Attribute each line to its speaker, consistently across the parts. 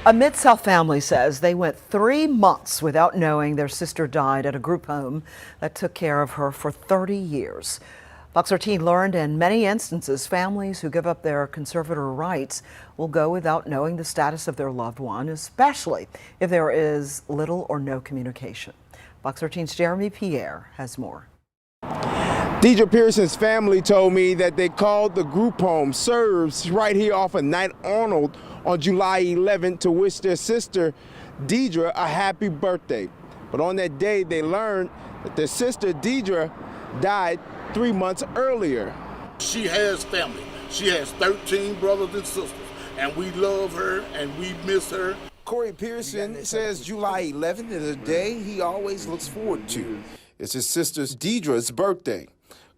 Speaker 1: A Mid-South family says they went 3 months without knowing their sister died at a group home that took care of her for 30 years. Fox 13 learned in many instances, families who give up their conservator rights will go without knowing the status of their loved one, especially if there is little or no communication. Fox 13's Jeremy Pierre has more.
Speaker 2: Deidre Pearson's family told me that they called the group home Serves right here off of Knight Arnold on July 11th to wish their sister Deidre a happy birthday. But on that day, they learned that their sister Deidre died 3 months earlier.
Speaker 3: She has family. She has 13 brothers and sisters, and we love her and we miss her.
Speaker 2: Corey Pearson says July 11th is a day he always looks forward to. It's his sister Deidre's birthday.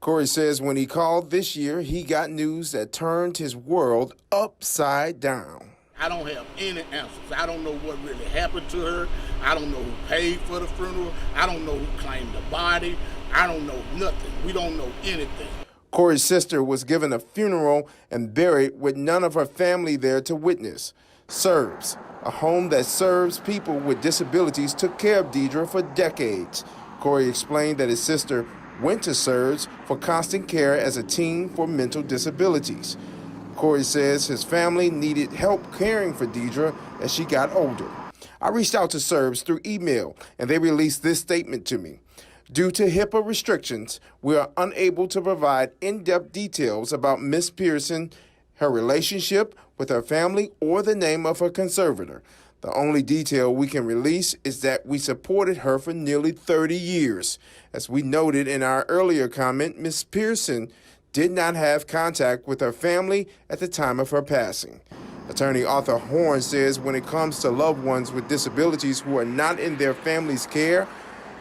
Speaker 2: Corey says when he called this year, he got news that turned his world upside down.
Speaker 3: I don't have any answers. I don't know what really happened to her. I don't know who paid for the funeral. I don't know who claimed the body. I don't know nothing. We don't know anything.
Speaker 2: Corey's sister was given a funeral and buried with none of her family there to witness. Serves, a home that serves people with disabilities, took care of Deidre for decades. Corey explained that his sister went to Serves for constant care as a teen for mental disabilities. Corey says his family needed help caring for Deidre as she got older. I reached out to Serves through email, and they released this statement to me. Due to HIPAA restrictions, we are unable to provide in-depth details about Miss Pearson, her relationship with her family, or the name of her conservator. The only detail we can release is that we supported her for nearly 30 years. As we noted in our earlier comment, Miss Pearson did not have contact with her family at the time of her passing. Attorney Arthur Horn says when it comes to loved ones with disabilities who are not in their family's care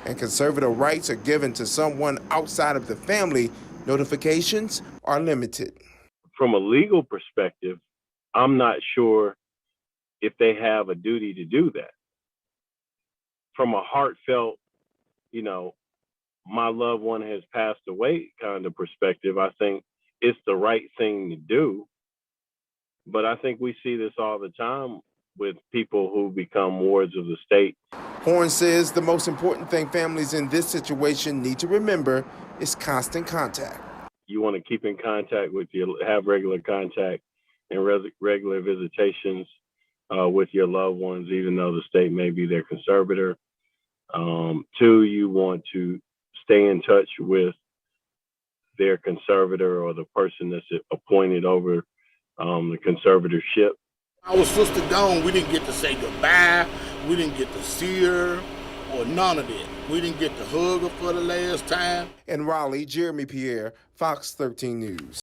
Speaker 2: and conservative rights are given to someone outside of the family, notifications are limited.
Speaker 4: From a legal perspective, I'm not sure if they have a duty to do that. From a heartfelt, my loved one has passed away kind of perspective, I think it's the right thing to do. But I think we see this all the time with people who become wards of the state.
Speaker 2: Horn says the most important thing families in this situation need to remember is constant contact.
Speaker 4: You want to keep in contact with have regular contact and regular visitations with your loved ones, even though the state may be their conservator. 2, you want to stay in touch with their conservator or the person that's appointed over the conservatorship.
Speaker 3: Our sister gone, we didn't get to say goodbye. We didn't get to see her or none of that. We didn't get to hug her for the last time.
Speaker 2: In Raleigh, Jeremy Pierre, Fox 13 News.